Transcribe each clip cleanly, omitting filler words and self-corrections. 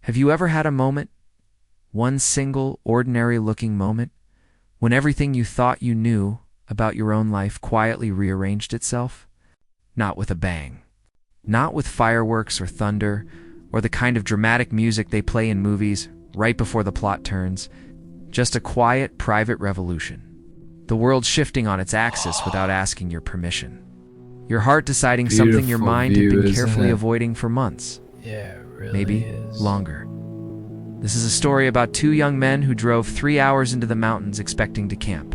Have you ever had a moment, one single, ordinary-looking moment, when everything you thought you knew about your own life quietly rearranged itself? Not with a bang. Not with fireworks or thunder, or the kind of dramatic music they play in movies right before the plot turns. Just a quiet, private revolution. The world shifting on its axis without asking your permission. Your heart deciding something your mind had been carefully avoiding for months. Yeah, it really Maybe is. longer. This is a story about two young men who drove 3 hours into the mountains expecting to camp.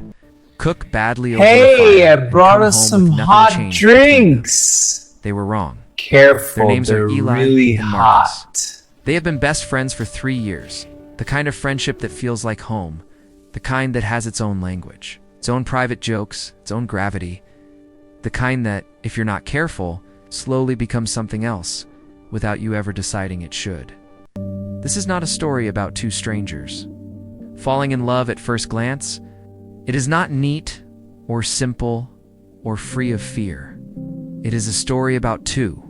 Cook badly over a Hey, fire I and brought come us home with some nothing hot changed between them. drinks. They were wrong. Careful, Their names are they're Eli really and Marcus. hot. They have been best friends for 3 years. The kind of friendship that feels like home. The kind that has its own language, its own private jokes, its own gravity. The kind that, if you're not careful, slowly becomes something else, without you ever deciding it should. This is not a story about two strangers falling in love at first glance. It is not neat, or simple, or free of fear. It is a story about two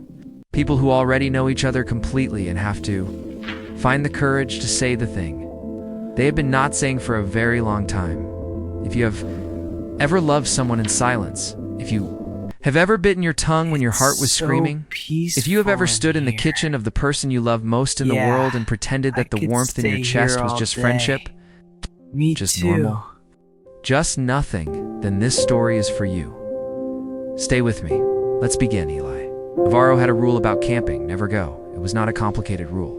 people who already know each other completely and have to find the courage to say the thing they have been not saying for a very long time. If you have ever loved someone in silence, if you have ever bitten your tongue when your heart was screaming, if you have ever stood in the kitchen of the person you love most in the world and pretended that the warmth in your chest was just friendship, just normal, just nothing, then this story is for you. Stay with me. Let's begin, Eli. Navarro had a rule about camping: never go. It was not a complicated rule.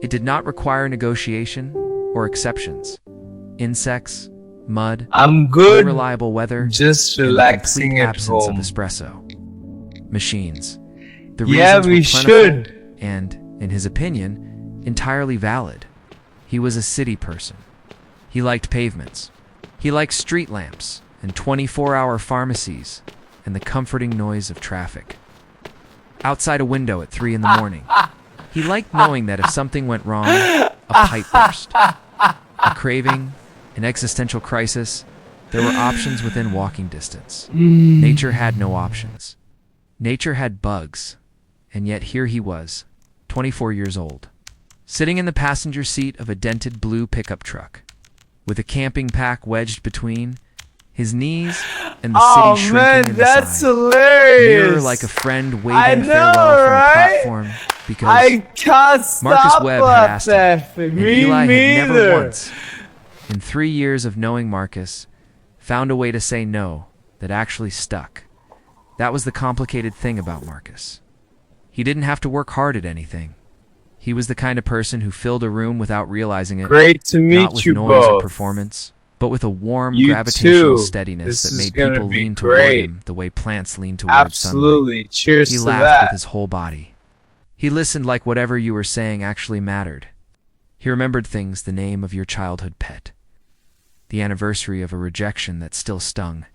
It did not require negotiation or exceptions. Insects, mud, I'm good. unreliable weather, Just and the relaxing complete at absence home. of espresso. Machines. The Yeah, reasons we were plentiful should. and, in his opinion, entirely valid. He was a city person. He liked pavements. He liked street lamps and 24-hour pharmacies and the comforting noise of traffic. Outside a window at 3 in the morning, he liked knowing that if something went wrong, a pipe burst, a craving, an existential crisis, there were options within walking distance. Nature had no options. Nature had bugs, and yet here he was, 24 years old, sitting in the passenger seat of a dented blue pickup truck, with a camping pack wedged between his knees and the city shrinking man, in the that's side. hilarious. Nearer like a friend waving I know, farewell from right? a platform because I can't stop Marcus Webb had asked him, laughing. and Me Eli had never neither. once, in 3 years of knowing Marcus, found a way to say no that actually stuck. That was the complicated thing about Marcus. He didn't have to work hard at anything. He was the kind of person who filled a room without realizing it, Great to not meet with you noise or both. performance, but with a warm, You gravitational too. steadiness This that is made gonna people be lean toward great. him the way plants lean toward sunlight. Absolutely. Cheers He to laughed that. with his whole body. He listened like whatever you were saying actually mattered. He remembered things: the name of your childhood pet, the anniversary of a rejection that still stung,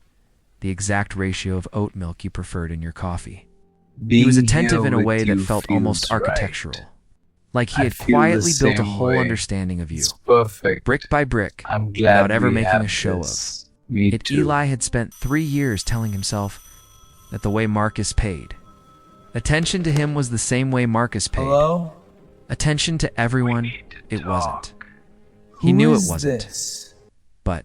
the exact ratio of oat milk you preferred in your coffee. He was Being attentive here in a with way that you felt feels almost right. architectural, like he I had feel the quietly built a same whole way. understanding of you, It's perfect. brick by brick, I'm glad without ever we making have a show this. Me Yet too. Eli had spent 3 years telling himself that the way Marcus paid, attention to him was the same way Marcus paid. Hello? Attention to everyone, it wasn't. He knew it wasn't. This? But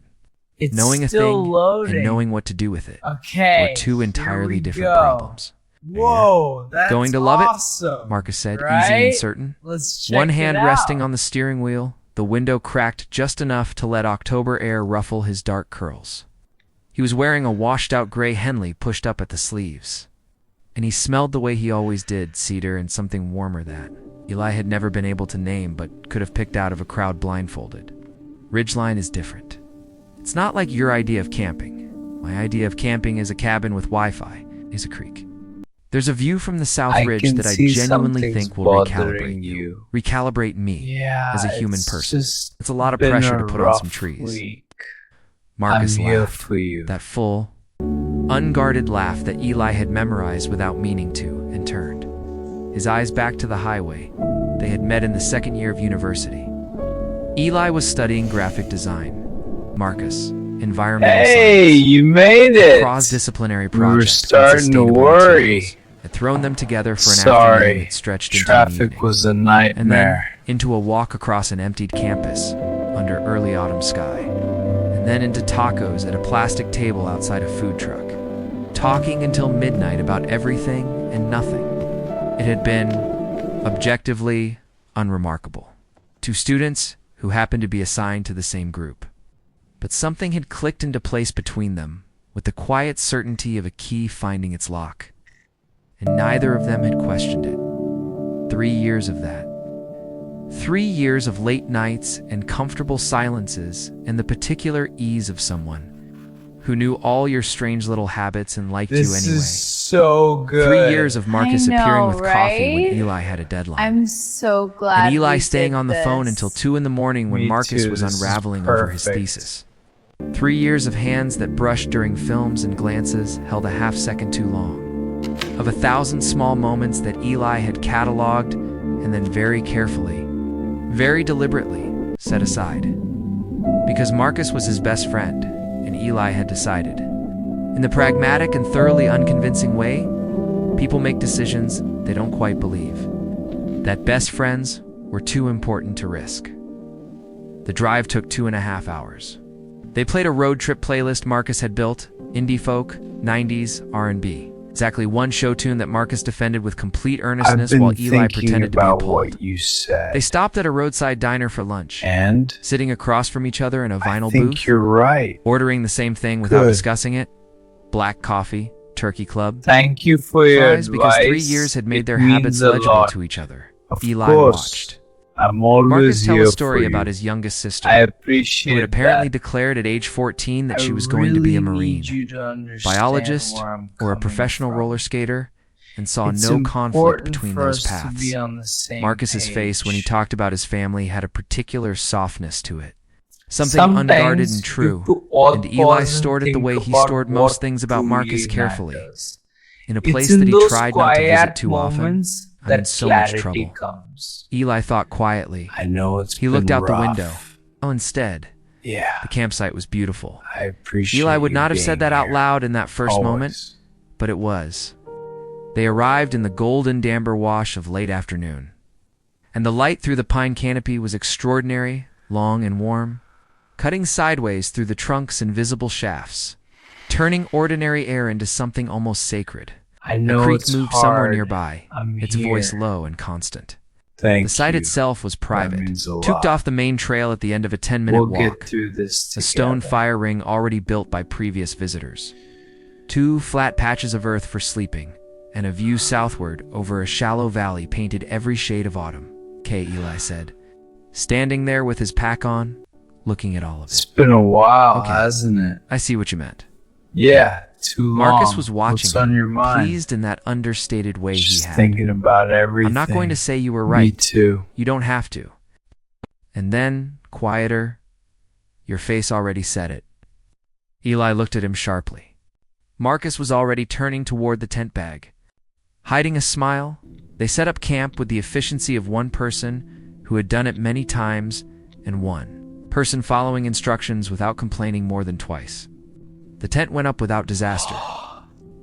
It's knowing a still thing loading. and knowing what to do with it Okay. were two here entirely we different go. problems. Whoa, that's Going to love it? awesome. Marcus said, easy right? and certain. Let's check One it hand out. resting on the steering wheel, the window cracked just enough to let October air ruffle his dark curls. He was wearing a washed-out gray Henley pushed up at the sleeves. And he smelled the way he always did, cedar and something warmer that Eli had never been able to name but could have picked out of a crowd blindfolded. Ridgeline is different. It's not like your idea of camping. My idea of camping is a cabin with Wi-Fi, is a creek. There's a view from the South I Ridge can that I see genuinely something's think will bothering recalibrate you. recalibrate me Yeah, as a human it's person. just It's a lot of been pressure a to put on some rough trees. week. Marcus I'm here laughed, for you. that full, unguarded laugh that Eli had memorized without meaning to, and turned his eyes back to the highway. They had met in the second year of university. Eli was studying graphic design. Marcus, environmental Hey, science. you made it. Cross-disciplinary We were project. on starting to sustainable worry. materials. Had thrown them together for an Sorry. afternoon that stretched into an Traffic evening. was a And then, nightmare. into a walk across an emptied campus under early autumn sky, and then into tacos at a plastic table outside a food truck, talking until midnight about everything and nothing. It had been, objectively, unremarkable to students who happened to be assigned to the same group. But something had clicked into place between them with the quiet certainty of a key finding its lock, and neither of them had questioned it. 3 years of that. 3 years of late nights and comfortable silences and the particular ease of someone who knew all your strange little habits and liked you anyway. This is so good. 3 years of Marcus I know, appearing with coffee when right? Eli had a deadline. I'm so glad. And Eli we staying did on the phone this. until 2 in the morning when Me Marcus too, was this is unraveling over his perfect. thesis. 3 years of hands that brushed during films and glances held a half second too long. Of 1,000 small moments that Eli had cataloged and then very carefully, very deliberately set aside. Because Marcus was his best friend, and Eli had decided. In the pragmatic and thoroughly unconvincing way, people make decisions they don't quite believe. That best friends were too important to risk. The drive took 2.5 hours. They played a road trip playlist Marcus had built, indie folk, 90s, R&B. Exactly one show tune that Marcus defended with complete I've earnestness been while Eli thinking pretended to be about appalled. what you said. They stopped at a roadside diner for lunch, And sitting across from each other in a I vinyl think booth, you're right. ordering the same thing without Good. discussing it. Black coffee, turkey club, Thank you for your fries, because 3 advice. years had made It their means habits a legible lot. to each other. Of Eli course. watched. I'm always Marcus tell here a story for about you. his youngest sister, I who appreciate had apparently that. declared at age 14 that I she was going to be a really Marine, need you to understand biologist, where I'm or a coming professional from. roller skater, and saw It's no conflict important between for those us to paths. be on the same Marcus's page. face when he talked about his family had a particular softness to it. Something Sometimes unguarded and you true, have to all and Eli pause and stored it the think way he about stored what most things about Marcus truly carefully, matters. in a It's place in that he those tried not to visit quiet too often. moments I'm that in so much clarity trouble. comes. Eli thought quietly. I know it's He looked been out the rough. window. Oh, instead, Yeah, the campsite was beautiful. I appreciate Eli would you not have being said that out here. loud in that first Always. moment, but it was. They arrived in the golden damber wash of late afternoon, and the light through the pine canopy was extraordinary, long and warm, cutting sideways through the trunk's invisible shafts, turning ordinary air into something almost sacred. I know A creek it's moved hard. somewhere nearby, I'm its here. voice low and constant. Thank The site you. itself was private, means a tooked lot. off the main trail at the end of a 10-minute We'll walk. get through this A stone together. fire ring already built by previous visitors. 2 flat patches of earth for sleeping, and a view southward over a shallow valley painted every shade of autumn, Eli said, standing there with his pack on, looking at all of It's it. been a while, Okay. hasn't it? I see what you meant. Yeah, too long. Marcus was watching What's on him, your mind? pleased in that understated way Just he had. thinking about everything. I'm not going to say you were Me right. too. You don't have to. And then, quieter, your face already said it. Eli looked at him sharply. Marcus was already turning toward the tent bag. Hiding a smile, they set up camp with the efficiency of one person who had done it many times and one person following instructions without complaining more than twice. The tent went up without disaster.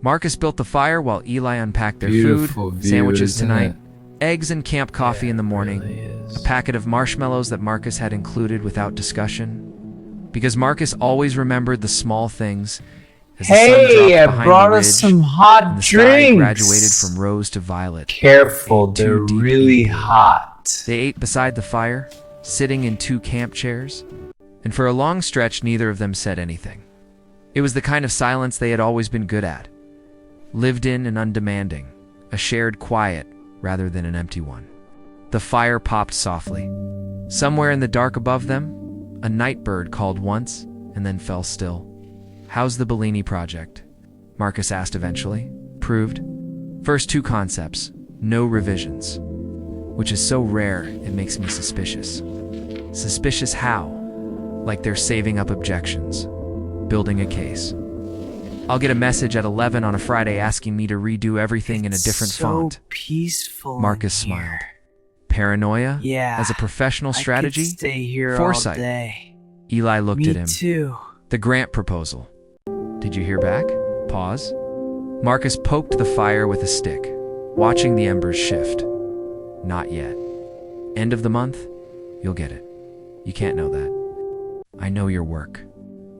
Marcus built the fire while Eli unpacked their Beautiful food, view, sandwiches isn't tonight, it? eggs and camp coffee Yeah, in the it morning, really is. a packet of marshmallows that Marcus had included without discussion. Because Marcus always remembered the small things. As the sun Hey, dropped I behind brought the us ridge, some and hot the sky drinks. graduated from rose to violet. Careful, Ate 2 they're deep really eat. hot. They ate beside the fire, sitting in 2 camp chairs, and for a long stretch neither of them said anything. It was the kind of silence they had always been good at, lived in and undemanding, a shared quiet rather than an empty one. The fire popped softly. Somewhere in the dark above them, a night bird called once and then fell still. "How's the Bellini project?" Marcus asked eventually. "Proved. First 2 concepts, no revisions. Which is so rare, it makes me suspicious." Suspicious how? Like they're saving up objections, building a case. "I'll get a message at 11 on a Friday asking me to redo everything in a different font." Peaceful. Marcus in here. smiled. Paranoia? Yeah. As a professional strategy? I could stay here Foresight. all day. Eli looked Me at him. too. The grant proposal. "Did you hear back?" Pause. Marcus poked the fire with a stick, watching the embers shift. "Not yet. End of the month, you'll get it. You can't know that. I know your work.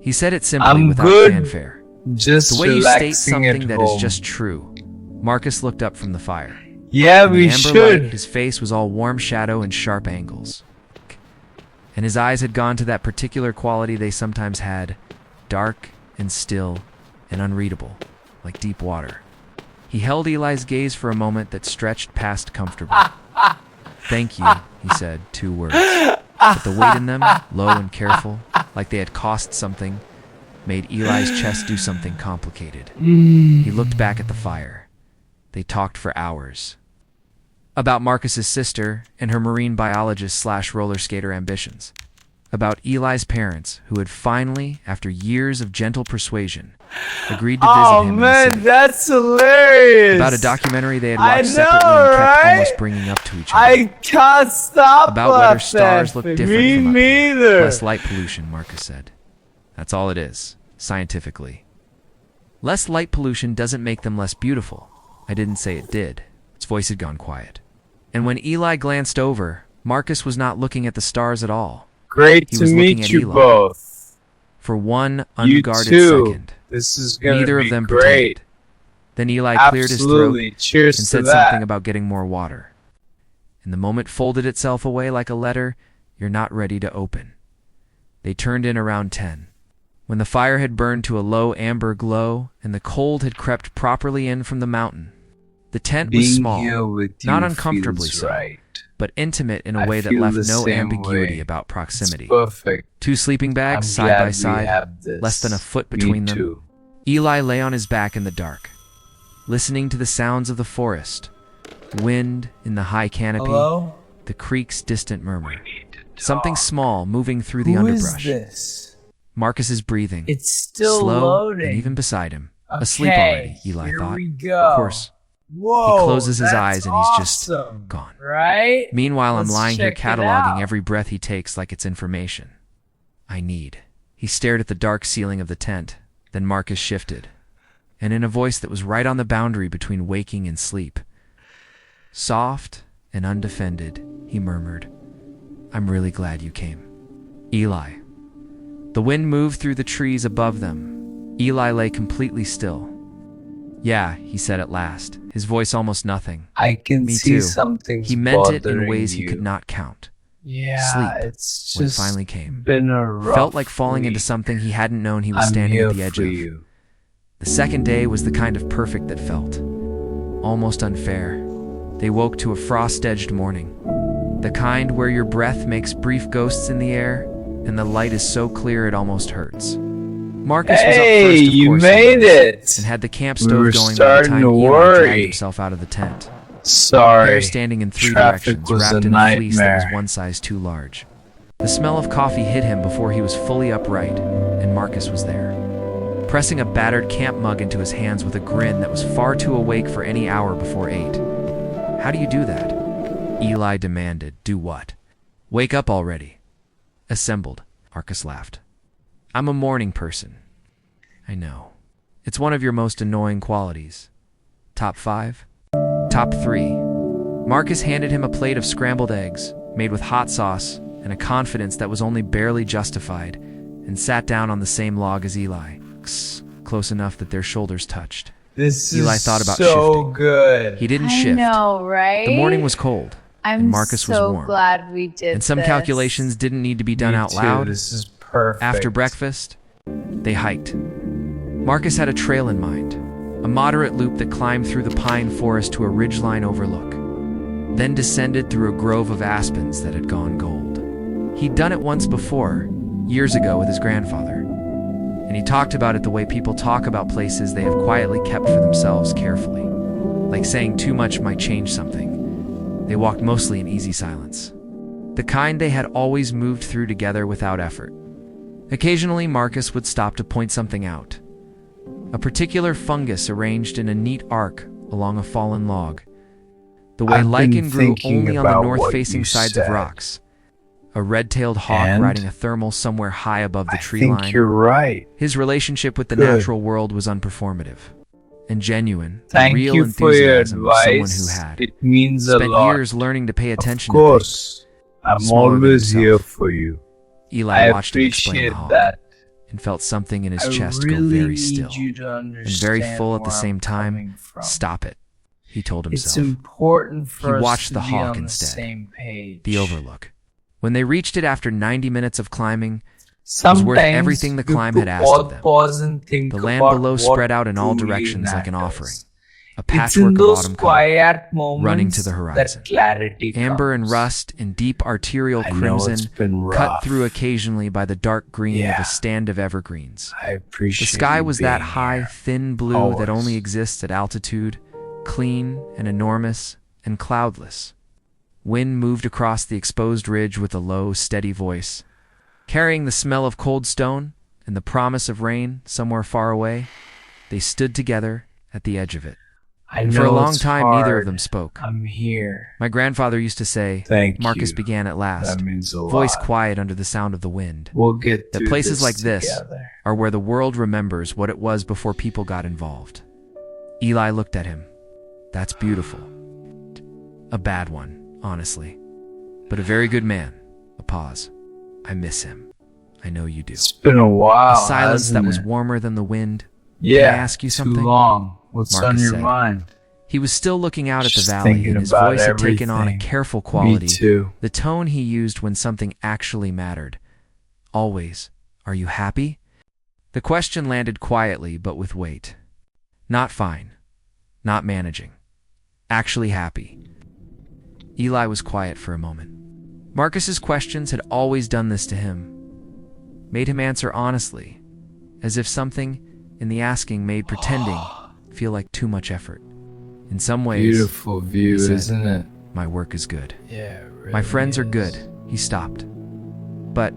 He said it simply I'm without good. fanfare. Just The way you state relaxing something at that is home. just true. Marcus looked up from the fire. Yeah, In the we amber should. light, his face was all warm shadow and sharp angles. And his eyes had gone to that particular quality they sometimes had, dark and still and unreadable, like deep water. He held Eli's gaze for a moment that stretched past comfortable. Thank you, he said, 2 words. But the weight in them, low and careful, like they had cost something, made Eli's chest do something complicated. He looked back at the fire. They talked for hours. About Marcus's sister and her marine biologist / roller skater ambitions. About Eli's parents, who had finally, after years of gentle persuasion, agreed to visit him in the city. That's hilarious. About a documentary they had I watched know, separately and kept right? almost bringing up to each other. I can't stop About whether laughing. stars look different Me from up here. neither. Less light pollution, Marcus said. That's all it is, scientifically. Less light pollution doesn't make them less beautiful. I didn't say it did. Its voice had gone quiet. And when Eli glanced over, Marcus was not looking at the stars at all. Great He to was looking meet at you Eli. both. For one You unguarded too. second. This is gonna Neither be of them great. pretended. Then Eli cleared his throat Absolutely. Cheers and to said that. something about getting more water. And the moment folded itself away like a letter you're not ready to open. They turned in around 10. When the fire had burned to a low amber glow and the cold had crept properly in from the mountain. The tent was Being small, here with not you uncomfortably feels so, right. but intimate in a I way that feel left the no same ambiguity way. about proximity. It's perfect. 2 sleeping bags I'm side glad by we side, have this. less than a foot Me between them. too. Eli lay on his back in the dark, listening to the sounds of the forest, wind in the high canopy, Hello? the creek's distant murmur. Need to talk. Something small moving through the Who is underbrush. this? Marcus's breathing, It's still slow loading. and even beside him. Okay, Asleep already, Eli here thought. we go. Of course. Whoa, He closes his that's eyes and he's just awesome, gone. Right? Meanwhile, Let's I'm lying here check it cataloging out. every breath he takes like it's information. I need. He stared at the dark ceiling of the tent. Then Marcus shifted. And in a voice that was right on the boundary between waking and sleep, soft and undefended, he murmured, I'm really glad you came. Eli. The wind moved through the trees above them. Eli lay completely still. Yeah, he said at last, his voice almost nothing. I can Me see too. something. He meant it in ways he could not count. Yeah, Sleep, it's when it just finally came. been a rough Felt like falling into week. something he hadn't known he was I'm standing here at the edge for of. you. The second day was the kind of perfect that felt almost unfair. They woke to a frost-edged morning. The kind where your breath makes brief ghosts in the air, and the light is so clear it almost hurts. Marcus was up Hey, first, of you course, made it. and had the camp We stove were going by the starting time to Eli worry. dragged himself out of the tent. Hair Sorry. standing in 3 Traffic directions, was wrapped a in a fleece that was nightmare. one size too large. The smell of coffee hit him before he was fully upright, and Marcus was there, pressing a battered camp mug into his hands with a grin that was far too awake for any hour before 8. How do you do that? Eli demanded. Do what? Wake up already. Assembled. Marcus laughed. I'm a morning person. I know. It's one of your most annoying qualities. Top 5? Top 3. Marcus handed him a plate of scrambled eggs, made with hot sauce and a confidence that was only barely justified, and sat down on the same log as Eli, close enough that their shoulders touched. This Eli is thought about so shifting. good. He didn't I shift. know, right? The morning was cold, I'm and Marcus so was warm. glad we did And some this. calculations didn't need to be done Me out too. loud. This is perfect. After breakfast, they hiked. Marcus had a trail in mind, a moderate loop that climbed through the pine forest to a ridgeline overlook, then descended through a grove of aspens that had gone gold. He'd done it once before, years ago with his grandfather, and he talked about it the way people talk about places they have quietly kept for themselves carefully, like saying too much might change something. They walked mostly in easy silence, the kind they had always moved through together without effort. Occasionally, Marcus would stop to point something out. A particular fungus arranged in a neat arc along a fallen log. The way I've been lichen grew thinking only on the about north-facing what you sides of said. rocks. A red-tailed hawk And? riding a thermal somewhere high above the I tree think line. you're right. His relationship with the Good. natural world was unperformative and genuine. The Thank real you for your enthusiasm of someone advice. who had It means a spent lot. years learning to pay Of attention to things course. I'm smaller than always here himself. for you. Eli I watched him explain the appreciate hawk that. and felt something in his I chest go really very need still you to and understand very full at the where same I'm time. coming from. Stop it, he told It's himself. important for He us watched to the be hawk on instead. the same page. The overlook. When they reached it after 90 minutes of climbing, Sometimes was worth everything the climb had asked of them. pause and think the land about below what spread out in all truly directions like an offering, matters. a It's in patchwork of those autumn color, quiet moments running to the horizon. that clarity Amber and comes. rust and deep arterial I know it's crimson, been rough. cut through occasionally by the dark green of Yeah. a stand of evergreens. I appreciate The sky you was that being high, here. thin blue that Always. only exists at altitude, clean and enormous and cloudless. Wind moved across the exposed ridge with a low, steady voice. Carrying the smell of cold stone and the promise of rain somewhere far away, they stood together at the edge of it. I And know for a long it's time, hard. neither of them spoke. I'm here. My grandfather used to say, Thank Marcus you. began at last, That means a voice lot. quiet under the sound of the wind, We'll get that through places this like this together. are where the world remembers what it was before people got involved. Eli looked at him. That's beautiful. A bad one, honestly. But a very good man. A pause. I miss him. I know you do. It's been a while. A silence that hasn't was it? warmer than the wind. Yeah. Can I ask you something? Too long. What's Marcus on your said. mind? He was still looking out at the Just valley, thinking and his about voice had taken on a everything. careful quality. Me too. The tone he used when something actually mattered. Always. Are you happy? The question landed quietly, but with weight. Not fine. Not managing. Actually happy. Eli was quiet for a moment. Marcus's questions had always done this to him. Made him answer honestly, as if something in the asking made pretending feel like too much effort. In some ways, Beautiful view, he said, isn't it? my work is good. Yeah. It really My friends are is. good. He stopped. But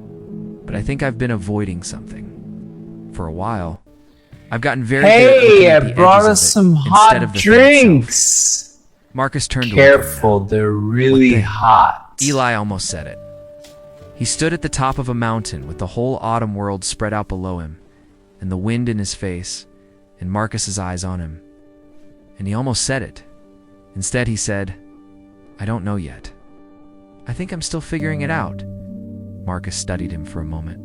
I think I've been avoiding something. For a while. I've gotten very good at looking Hey, I at the brought edges us of it some instead hot of the thing itself. drinks. Marcus turned to look at him Careful, now. they're really What the- hot. Eli almost said it. He stood at the top of a mountain with the whole autumn world spread out below him, and the wind in his face, and Marcus's eyes on him. And he almost said it. Instead, he said, I don't know yet. I think I'm still figuring it out. Marcus studied him for a moment.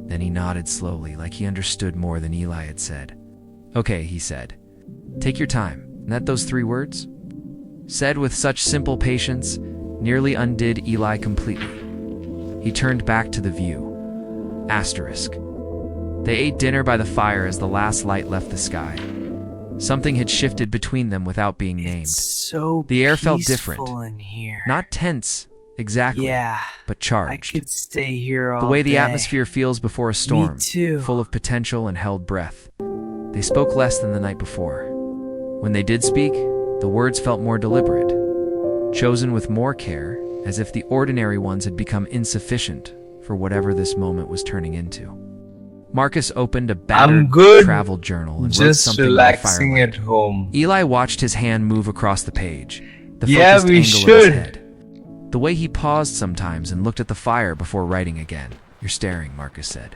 Then he nodded slowly, like he understood more than Eli had said. Okay, he said. Take your time. Isn't that those 3 words? Said with such simple patience, nearly undid Eli completely. He turned back to the view. Asterisk. They ate dinner by the fire as the last light left the sky. Something had shifted between them without being named. So The air felt peaceful different. in here. Not tense, exactly, Yeah, but I charged. could stay here all The way the day. atmosphere feels before a storm, Me too. full of potential and held breath. They spoke less than the night before. When they did speak, the words felt more deliberate, chosen with more care, as if the ordinary ones had become insufficient for whatever this moment was turning into. Marcus opened a battered good. travel journal and wrote Just something by relaxing firelight. at home. Eli watched his hand move across the page, the Yeah, focused we angle of should. his head. The way he paused sometimes and looked at the fire before writing again. You're staring, Marcus said.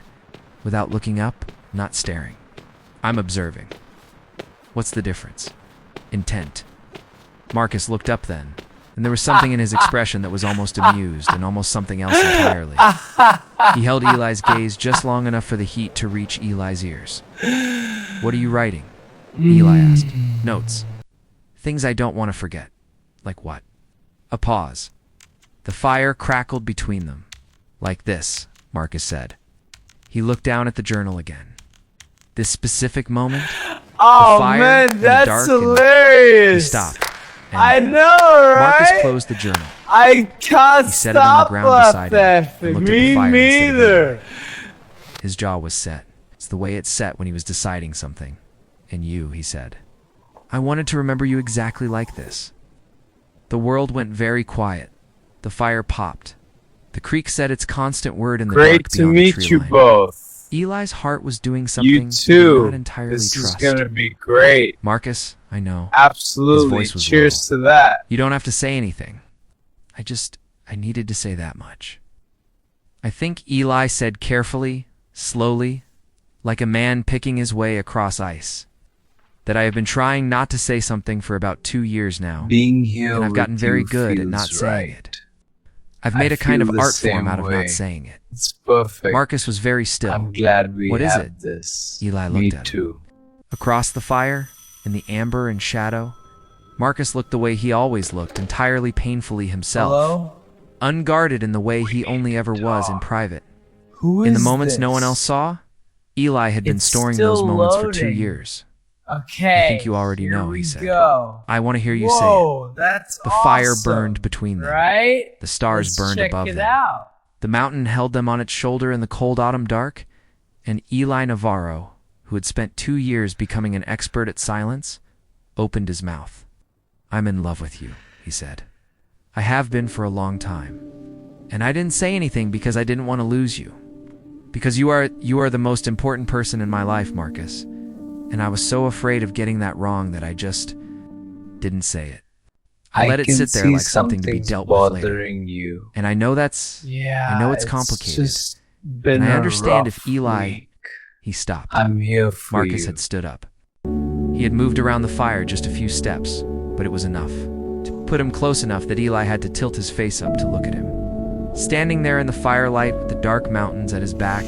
Without looking up, not staring. I'm observing. What's the difference? Intent. Marcus looked up then, and there was something in his expression that was almost amused and almost something else entirely. He held Eli's gaze just long enough for the heat to reach Eli's ears. What are you writing? Eli asked. Notes. Things I don't want to forget. Like what? A pause. The fire crackled between them. Like this, Marcus said. He looked down at the journal again. This specific moment, Oh fire man, and the that's dark and- hilarious. he stopped. And I know, Marcus right? closed the journal. I can't He set it on the stop ground beside him and laughing. looked at Me the fire instead of neither. His jaw was set. It's the way it set when he was deciding something. And you, he said. I wanted to remember you exactly like this. The world went very quiet. The fire popped. The creek said its constant word in the Great dark to beyond the meet tree you line. both. Eli's heart was doing something You he did too. not entirely This trust. is gonna be great. Marcus, I know. Absolutely. voice was Cheers to that. You don't have to say anything. I needed to say that much. I think Eli said carefully, slowly, like a man picking his way across ice, that I have been trying not to say something for about 2 years now, Being here and I've gotten with very you good at feels not saying right. it. I've made a kind feel of the art form same out of way. not saying it. It's perfect. Marcus was very still. I'm glad we What is have it? this. Eli Me looked at him. too. Across the fire, in the amber and shadow, Marcus looked the way he always looked, entirely painfully himself. Hello? Unguarded in the way he only ever was in private. Who is In the moments this? no one else saw, Eli had been It's storing still those moments for 2 loading. years. Okay. I think you already here know, we he said. Go. I want to hear you Whoa, say it. that's The fire awesome, burned between them. Right? The stars Let's burned check above it them. out. The mountain held them on its shoulder in the cold autumn dark, and Eli Navarro, who had spent 2 years becoming an expert at silence, opened his mouth. I'm in love with you, he said. I have been for a long time. And I didn't say anything because I didn't want to lose you. Because you are the most important person in my life, Marcus. And I was so afraid of getting that wrong that I just didn't say it. I let it sit there like something to be dealt with later. bothering you. And I know I know it's complicated. Just been And I a understand if rough Eli... week. He stopped. I'm here for Marcus you. had stood up. He had moved around the fire just a few steps, but it was enough. To put him close enough that Eli had to tilt his face up to look at him. Standing there in the firelight with the dark mountains at his back,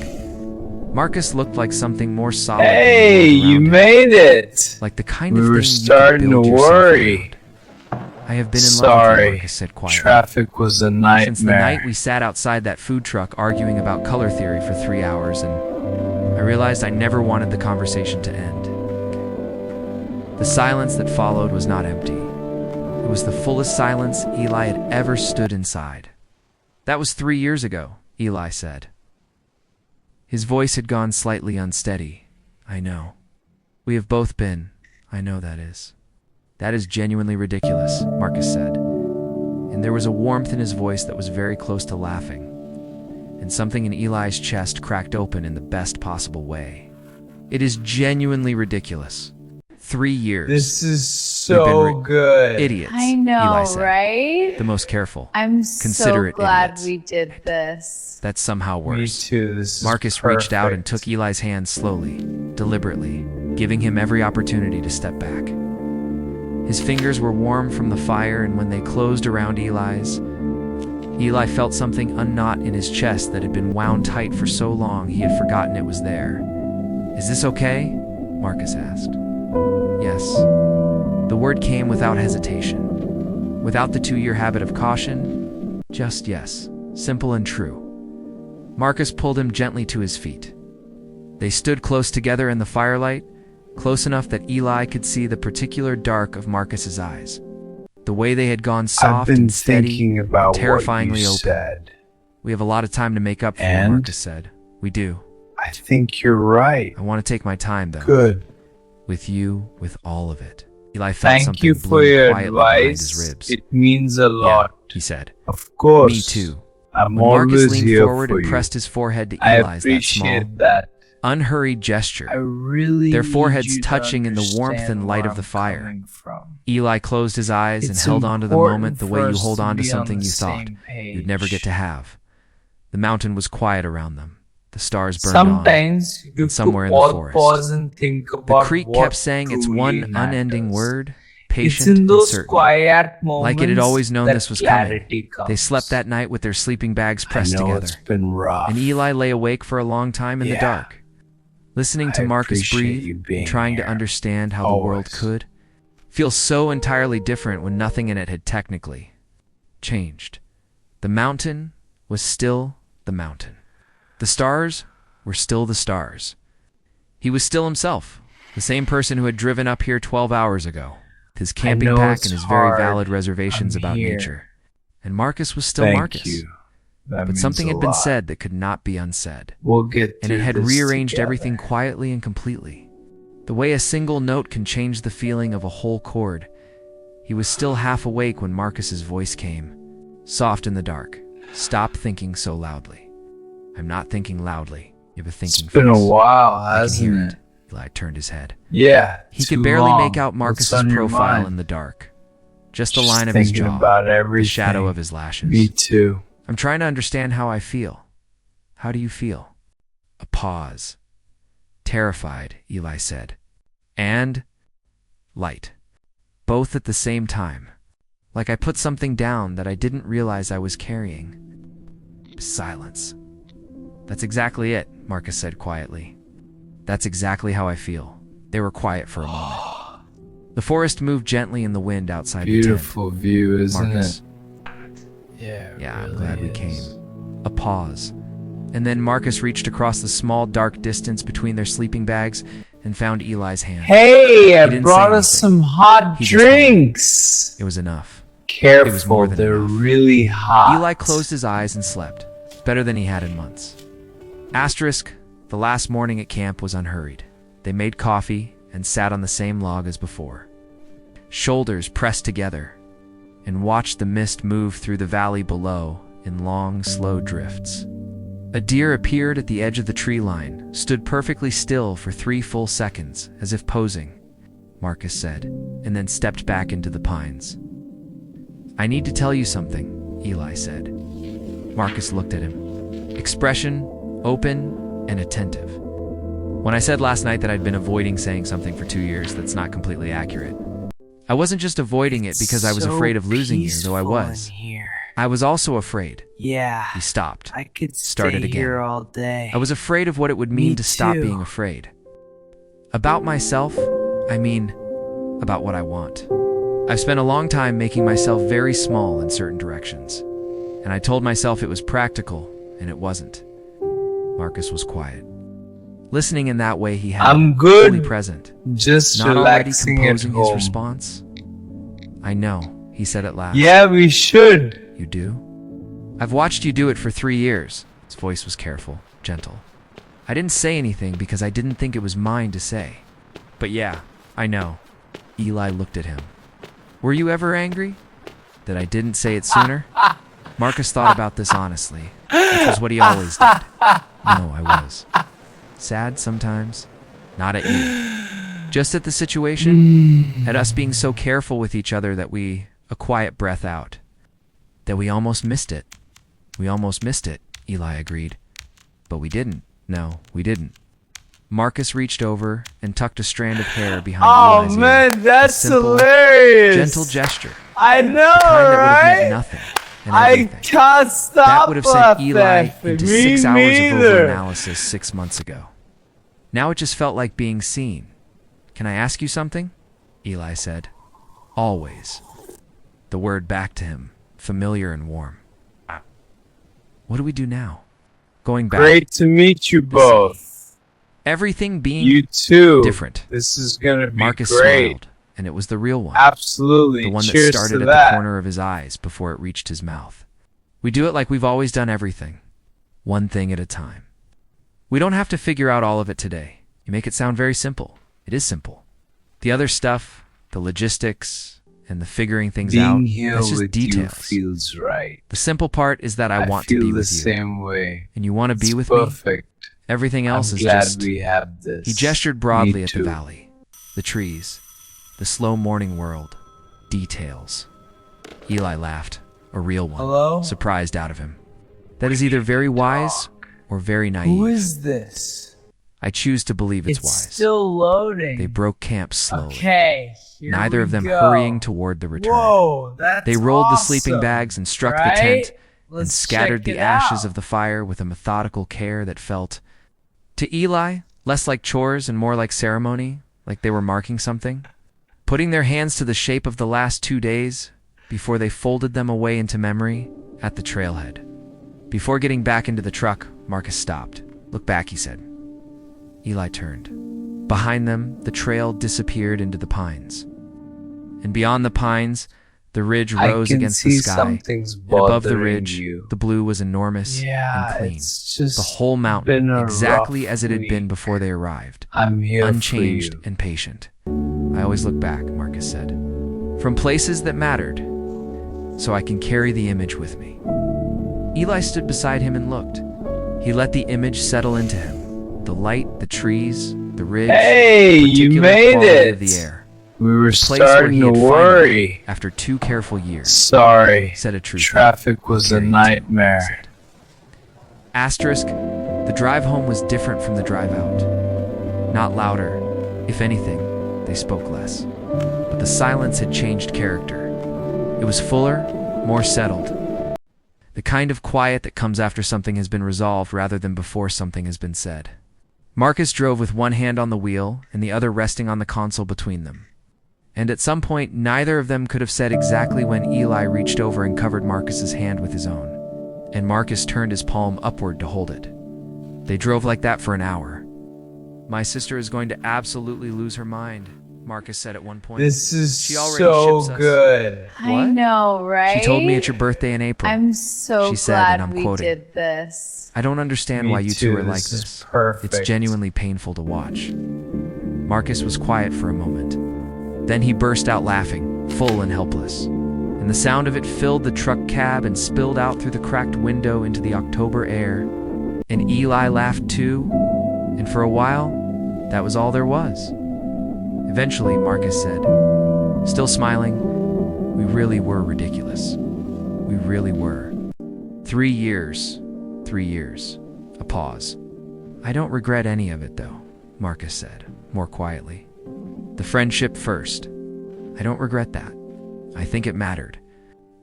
Marcus looked like something more solid than the Hey, world you around him. made it. Like the kind We of were thing you could starting build to yourself worry. around. I have been in love with you, Sorry, Marcus said quietly. traffic was a nightmare. Since the night we sat outside that food truck arguing about color theory for 3 hours, and I realized I never wanted the conversation to end. The silence that followed was not empty. It was the fullest silence Eli had ever stood inside. That was 3 years ago, Eli said. His voice had gone slightly unsteady. I know. We have both been. I know that is. That is genuinely ridiculous, Marcus said. And there was a warmth in his voice that was very close to laughing. And something in Eli's chest cracked open in the best possible way. It is genuinely ridiculous. 3 years. This is We've been so good. Idiots, I know, Eli said. right? The most careful. I'm so Considerate glad idiots. we did this. That's somehow Me worse. too. This is Marcus reached out and perfect. took Eli's hand slowly, deliberately, giving him every opportunity to step back. His fingers were warm from the fire, and when they closed around Eli's, Eli felt something unknot in his chest that had been wound tight for so long he had forgotten it was there. Is this okay? Marcus asked. Yes. The word came without hesitation. Without the 2-year habit of caution, just yes, simple and true. Marcus pulled him gently to his feet. They stood close together in the firelight, close enough that Eli could see the particular dark of Marcus's eyes. The way they had gone I've soft been and steady, thinking about terrifyingly what you open. said. We have a lot of time to make up for, And? Marcus said. We do. I think you're right. I want to take my time, though. Good. With you, with all of it. Eli felt Thank something you for bloom your quietly behind advice. his ribs. It means a Yeah, lot. he said. Of course. Me too. I'm When Marcus always leaned here forward for and you. pressed his forehead to I Eli's, that small, appreciate that. unhurried gesture, I really their need foreheads you to touching in the warmth understand and light where of the I'm fire. coming from. Eli closed his eyes and It's held on to the important moment the for way you us hold to on to be something the you thought same you'd never page. get to have. The mountain was quiet around them. The stars burned on. Sometimes you and somewhere in have the to forest. pause and think The about creek what kept saying its truly one unending matters. word, It's patient in and those certain. quiet moments Like it had always known that this was coming. clarity comes. They slept that night with their sleeping bags I pressed know together. it's been rough. And Eli lay awake for a long time in the Yeah. dark, listening to I Marcus appreciate you breathe being and trying to here. understand how the world Always. could feel so entirely different when nothing in it had technically changed. The mountain was still the mountain. The stars were still the stars. He was still himself, the same person who had driven up here 12 hours ago, with his camping know pack it's and his very hard. valid reservations I'm about here. nature. And Marcus was still Thank Marcus. you. That But means something a had been lot. said that could not be unsaid. We'll get And it through had this rearranged together. everything quietly and completely. The way a single note can change the feeling of a whole chord. He was still half awake when Marcus's voice came, soft in the dark. Stop thinking so loudly. I'm not thinking loudly. You have a thinking It's been a face. while, I can hasn't hear it? it. Eli turned his head. Yeah. He too could barely long. make out What's Marcus's on your profile mind? in the dark. Just the Just line of his thinking jaw, about the everything. shadow of his lashes. Me too. I'm trying to understand how I feel. How do you feel? A pause. Terrified, Eli said. And light. Both at the same time. like I put something down that I didn't realize I was carrying. Silence. That's exactly it, Marcus said quietly. That's exactly how I feel. They were quiet for a moment. The forest moved gently in the wind outside the tent. Beautiful view, isn't Marcus. it? Yeah, Yeah, I'm really glad we is. came. A pause. And then Marcus reached across the small, dark distance between their sleeping bags and found Eli's hand. Hey, I didn't brought say us anything. some hot He just drinks. It was enough. Careful, It was more than they're enough. really hot. Eli closed his eyes and slept, better than he had in months. Asterisk, the last morning at camp was unhurried. They made coffee and sat on the same log as before. Shoulders pressed together, and watched the mist move through the valley below in long, slow drifts. A deer appeared at the edge of the tree line, stood perfectly still for 3 full seconds, as if posing, Marcus said, and then stepped back into the pines. I need to tell you something, Eli said. Marcus looked at him, expression open and attentive. When I said last night that I'd been avoiding saying something for 2 years, that's not completely accurate. I wasn't just avoiding it because I was afraid of losing you, though I was. I was also afraid. Yeah, He stopped. I could Started stay again. here all day. I was afraid of what it would mean Me to stop too. being afraid. About myself, I mean, about what I want. I've spent a long time making myself very small in certain directions, and I told myself it was practical, and it wasn't. Marcus was quiet. Listening in that way, he had I'm fully good. present, Just not already relaxing at composing his home. response. I know, he said at last. Yeah, we should. You do? I've watched you do it for 3 years. His voice was careful, gentle. I didn't say anything because I didn't think it was mine to say. But yeah, I know. Eli looked at him. Were you ever angry? That I didn't say it sooner? Marcus thought about this honestly, which was what he always did. No, I was. Sad sometimes. Not at you. Just at the situation, at us being so careful with each other that a quiet breath out. That we almost missed it. We almost missed it, Eli agreed. But we didn't. No, we didn't. Marcus reached over and tucked a strand of hair behind Oh Eli's ear. man, that's A simple, hilarious. gentle gesture. I know, The kind that would have meant right? nothing and I everything. can't stop That would have sent Eli laughing. into Me 6 hours of neither. over-analysis 6 months ago. Now it just felt like being seen. Can I ask you something? Eli said. Always. The word back to him, familiar and warm. What do we do now? Going back. Great to meet you both. Everything being You too. different. This is gonna be Marcus great. smiled, and it was the real one. Absolutely. The one that Cheers started to at that. the corner of his eyes before it reached his mouth. We do it like we've always done everything. One thing at a time. We don't have to figure out all of it today. You make it sound very simple. It is simple. The other stuff, the logistics, and the figuring things out, Being here that's just with details. you feels right. The simple part is that I want feel to be the with you. same way. And you want to be It's with me? perfect. Everything else I'm is glad just... we have this. He gestured broadly Me at too. the valley, the trees, the slow morning world, details. Eli laughed, a real one, Hello? surprised out of him. That is either very wise or very naive. Who is this? I choose to believe it's It's wise. still loading. They broke camp slowly, Okay, here neither we of them go. hurrying toward the return. Whoa, that's They rolled the awesome, sleeping bags and struck right? the tent and Let's scattered check the it ashes out. of the fire with a methodical care that felt, to Eli, less like chores and more like ceremony, like they were marking something. Putting their hands to the shape of the last 2 days before they folded them away into memory at the trailhead. Before getting back into the truck, Marcus stopped. Look back, he said. Eli turned. Behind them, the trail disappeared into the pines. And beyond the pines, the ridge rose against the sky. Something's And above the bothering ridge, you. the blue was enormous Yeah, and clean. it's just The whole mountain, been a exactly rough as it had been week. before they arrived. I'm here Unchanged for you. and patient. I always look back, Marcus said. From places that mattered, so I can carry the image with me. Eli stood beside him and looked. He let the image settle into him. The light, the trees, the ridge, Hey, the you particular made quality it. of the air. We were Place where starting he to had finally, worry. after 2 careful years, Sorry. said a truth. Traffic was a Carrying nightmare. Asterisk, the drive home was different from the drive out. Not louder. If anything, they spoke less. But the silence had changed character. It was fuller, more settled. The kind of quiet that comes after something has been resolved rather than before something has been said. Marcus drove with one hand on the wheel and the other resting on the console between them. And at some point, neither of them could have said exactly when Eli reached over and covered Marcus's hand with his own, and Marcus turned his palm upward to hold it. They drove like that for an hour. "My sister is going to absolutely lose her mind," Marcus said at one point. This is She already so ships us. good. I What? know, right? She told me it's your birthday in April. I'm so she said, and glad I'm we quoting, did this. "I don't understand Me why you two too, are like this is this. perfect. It's genuinely painful to watch." Marcus was quiet for a moment. Then he burst out laughing, full and helpless. And the sound of it filled the truck cab and spilled out through the cracked window into the October air. And Eli laughed too. And for a while, that was all there was. Eventually, Marcus said, still smiling, "We really were ridiculous. We really were." 3 years. 3 years. A pause. "I don't regret any of it, though," Marcus said, more quietly. "The friendship first. I don't regret that. I think it mattered."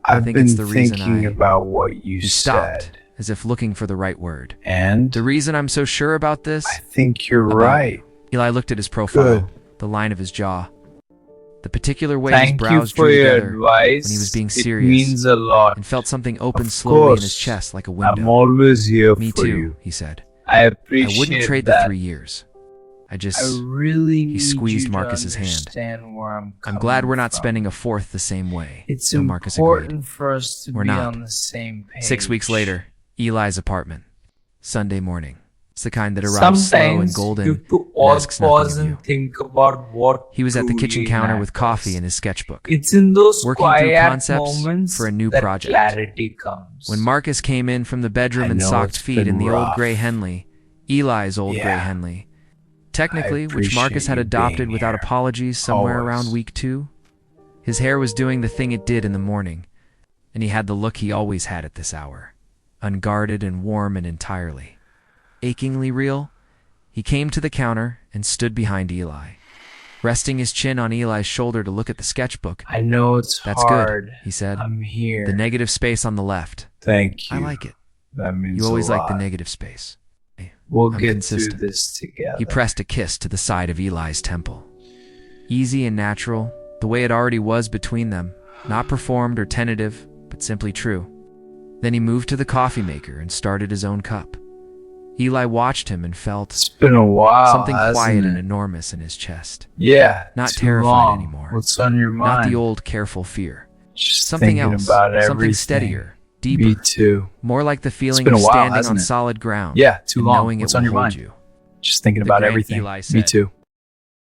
I've think been it's the reason thinking about what you He stopped, said. as if looking for the right word. And "The reason I'm so sure about this?" I think you're About right. Eli looked at his profile, Good. the line of his jaw, the particular way his Thank you brows for drew your together advice. when he was being It serious, means a lot. and felt something open Of slowly in his course. chest like a I'm window. always here "Me for too," you. he said. I "I appreciate wouldn't trade that. the 3 years. I I really need squeezed you Marcus's to hand. understand where I'm I'm glad coming we're not from. spending a fourth the same way." It's and Marcus agreed. important for us to We're be not. on the same page. 6 weeks later, Eli's apartment. Sunday morning. It's the kind that arrives slow and Sometimes you golden have to and all asks nothing pause of you. and think about what He was at the kitchen truly counter with matters. coffee and his sketchbook, It's in those working through quiet concepts moments for a new that project. clarity comes. when Marcus came in from the bedroom I and know socked it's feet been in the old rough. gray Henley, Eli's old gray Yeah. Henley, technically, I which Marcus appreciate had you adopted being without here. apologies somewhere Always. around week 2. His hair was doing the thing it did in the morning, and he had the look he always had at this hour, unguarded and warm and entirely achingly real. He came to the counter and stood behind Eli, resting his chin on Eli's shoulder to look at the sketchbook. I know it's "That's hard. good," he said. I'm here. The negative space on the left. Thank you. I like it. That means You always a like lot. the negative space. We'll I'm get consistent. through this together. He pressed a kiss to the side of Eli's temple. Easy and natural, the way it already was between them, not performed or tentative, but simply true. Then he moved to the coffee maker and started his own cup. Eli watched him and felt It's been a while. something hasn't quiet and it? enormous in his chest. Yeah. Not too terrified long. anymore. What's on your mind? Not the old careful fear. Just Something thinking else, about something everything. steadier, Me deeper, too. more like the feeling been of a while, standing hasn't on it? solid ground. Yeah, too and long. knowing What's it on will your hold mind? you. Just thinking The about great everything. Eli Me said. too.